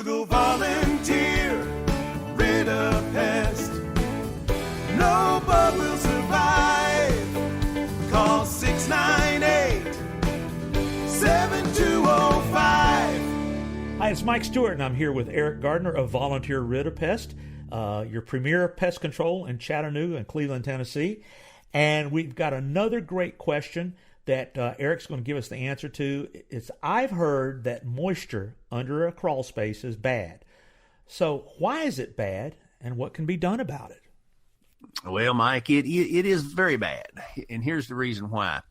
Google Volunteer Rid-A-Pest. No bug will survive. Call 698-7205. Hi, it's Mike Stewart, and I'm here with Eric Gardner of Volunteer Rid-A-Pest, your premier pest control in Chattanooga and Cleveland, Tennessee. And we've got another great question that Eric's going to give us the answer to. It's, I've heard that moisture under a crawl space is bad. So why is it bad, and what can be done about it? Well, Mike, it is very bad, and here's the reason why.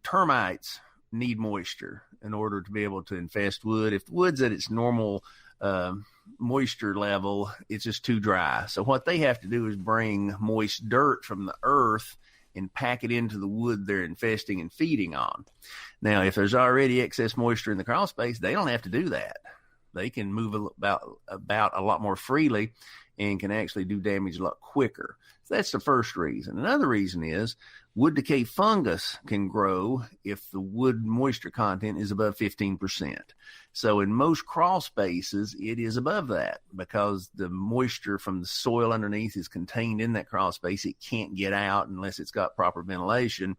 Termites need moisture in order to be able to infest wood. If the wood's at its normal moisture level, it's just too dry. So what they have to do is bring moist dirt from the earth and pack it into the wood they're infesting and feeding on. Now, if there's already excess moisture in the crawl space, they don't have to do that. They can move about a lot more freely and can actually do damage a lot quicker. So that's the first reason. Another reason is wood decay fungus can grow if the wood moisture content is above 15%. So in most crawl spaces, it is above that because the moisture from the soil underneath is contained in that crawl space. It can't get out unless it's got proper ventilation,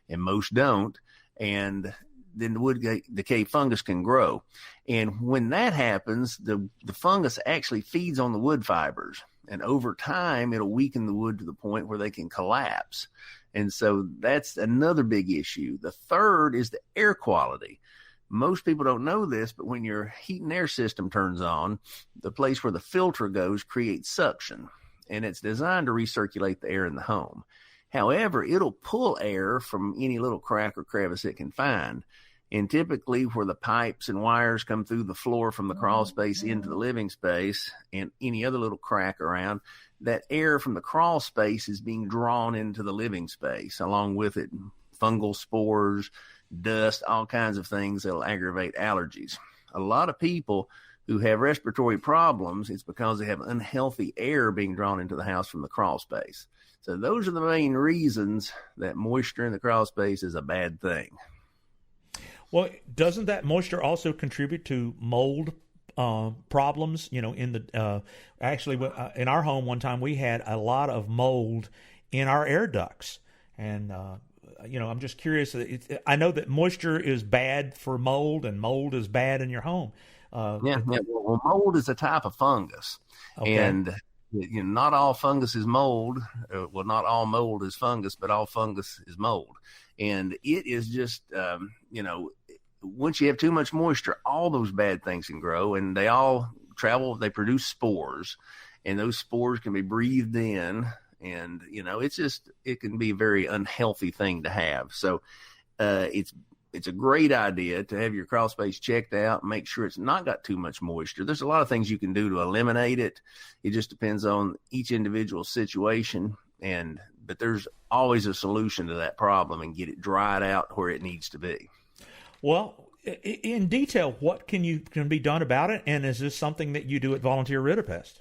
and most don't. And then the wood decay fungus can grow. And when that happens, the fungus actually feeds on the wood fibers. And over time, it'll weaken the wood to the point where they can collapse. And so that's another big issue. The third is the air quality. Most people don't know this, but when your heat and air system turns on, the place where the filter goes creates suction. And it's designed to recirculate the air in the home. However, it'll pull air from any little crack or crevice it can find. And typically where the pipes and wires come through the floor from the crawl space into the living space and any other little crack around, that air from the crawl space is being drawn into the living space. Along with it, fungal spores, dust, all kinds of things that'll aggravate allergies. A lot of people who have respiratory problems, it's because they have unhealthy air being drawn into the house from the crawl space. So those are the main reasons that moisture in the crawl space is a bad thing. Well, doesn't that moisture also contribute to mold problems? You know, in the in our home one time we had a lot of mold in our air ducts, and I'm just curious. I know that moisture is bad for mold, and mold is bad in your home. Well, mold is a type of fungus, okay. And not all fungus is mold. Well, not all mold is fungus, but all fungus is mold. And it is just, once you have too much moisture, all those bad things can grow, and they all travel. They produce spores, and those spores can be breathed in. And, it can be a very unhealthy thing to have. So it's a great idea to have your crawl space checked out, make sure it's not got too much moisture. There's a lot of things you can do to eliminate it. It just depends on each individual situation. But there's always a solution to that problem, and get it dried out where it needs to be. Well, in detail, what can be done about it? And is this something that you do at Volunteer Rid-A-Pest?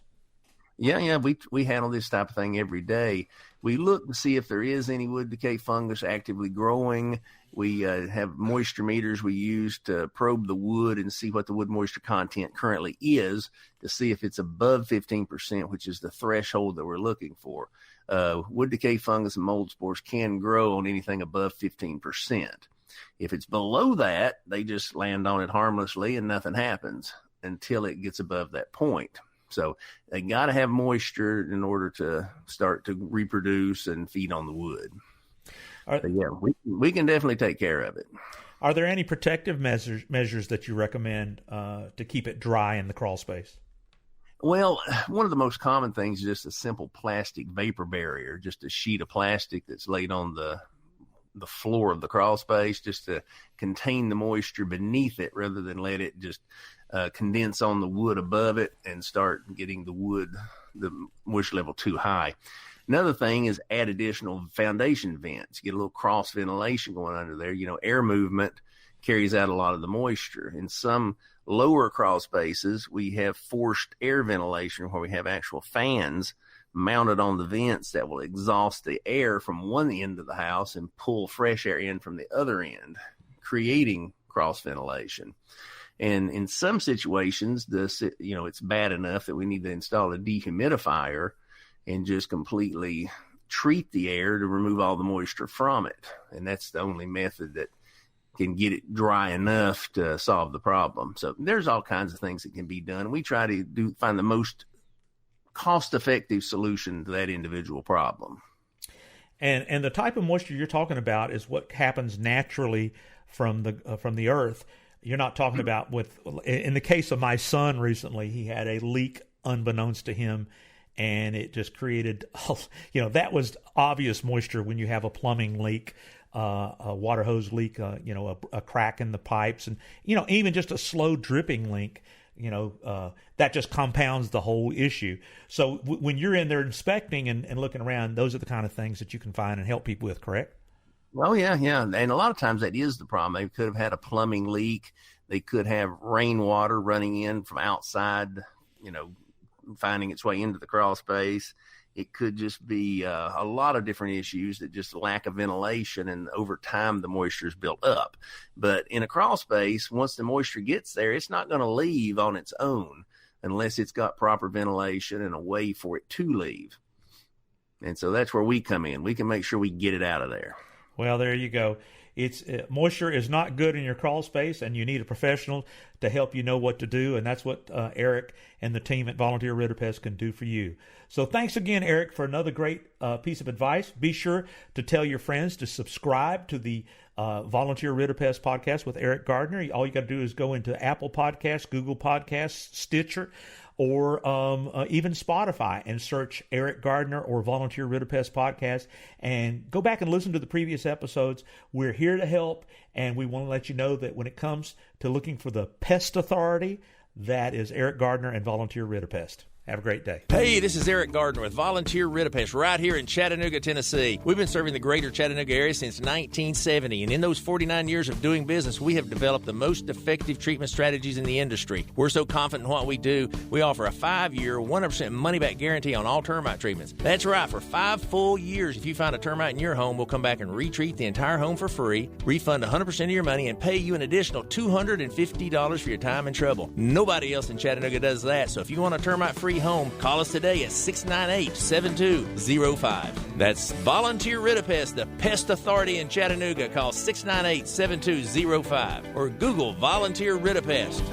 Yeah, we handle this type of thing every day. We look to see if there is any wood decay fungus actively growing. We have moisture meters we use to probe the wood and see what the wood moisture content currently is, to see if it's above 15%, which is the threshold that we're looking for. Wood decay fungus and mold spores can grow on anything above 15%. If it's below that, they just land on it harmlessly and nothing happens until it gets above that point. So they got to have moisture in order to start to reproduce and feed on the wood. We can definitely take care of it. Are there any protective measures that you recommend to keep it dry in the crawl space? Well, one of the most common things is just a simple plastic vapor barrier, just a sheet of plastic that's laid on the floor of the crawl space just to contain the moisture beneath it rather than let it just condense on the wood above it and start getting the moisture level too high. Another thing is add additional foundation vents. Get a little cross ventilation going under there. Air movement carries out a lot of the moisture. In some lower crawl spaces, we have forced air ventilation where we have actual fans mounted on the vents that will exhaust the air from one end of the house and pull fresh air in from the other end, creating cross ventilation. And in some situations, it's bad enough that we need to install a dehumidifier and just completely treat the air to remove all the moisture from it. And that's the only method that can get it dry enough to solve the problem. So there's all kinds of things that can be done. We try to find the most cost-effective solution to that individual problem. And the type of moisture you're talking about is what happens naturally from the earth. You're not talking about in the case of my son recently, he had a leak unbeknownst to him, and it just created, that was obvious moisture when you have a plumbing leak, a water hose leak, a crack in the pipes, and, even just a slow dripping leak, that just compounds the whole issue. So when you're in there inspecting and looking around, those are the kind of things that you can find and help people with, correct? Oh, yeah. And a lot of times that is the problem. They could have had a plumbing leak. They could have rainwater running in from outside, finding its way into the crawl space. It could just be a lot of different issues that just lack of ventilation, and over time the moisture is built up. But in a crawl space, once the moisture gets there, it's not going to leave on its own unless it's got proper ventilation and a way for it to leave. And so that's where we come in. We can make sure we get it out of there. Well, there you go. Moisture is not good in your crawl space, and you need a professional to help you know what to do, and that's what Eric and the team at Volunteer Rid-A-Pest can do for you. So thanks again, Eric, for another great piece of advice. Be sure to tell your friends to subscribe to the Volunteer Rid-A-Pest podcast with Eric Gardner. All you got to do is go into Apple Podcasts, Google Podcasts, Stitcher, or even Spotify, and search Eric Gardner or Volunteer Rid-A-Pest podcast, and go back and listen to the previous episodes. We're here to help, and we want to let you know that when it comes to looking for the pest authority, that is Eric Gardner and Volunteer Rid-A-Pest. Have a great day. Hey, this is Eric Gardner with Volunteer Rid-A-Pest right here in Chattanooga, Tennessee. We've been serving the greater Chattanooga area since 1970, and in those 49 years of doing business, we have developed the most effective treatment strategies in the industry. We're so confident in what we do, we offer a 5-year, 100% money-back guarantee on all termite treatments. That's right, for 5 full years, if you find a termite in your home, we'll come back and retreat the entire home for free, refund 100% of your money, and pay you an additional $250 for your time and trouble. Nobody else in Chattanooga does that, so if you want a termite-free home, call us today at 698-7205. That's Volunteer Rid-A-Pest, the pest authority in Chattanooga. Call 698-7205 or Google Volunteer Rid-A-Pest.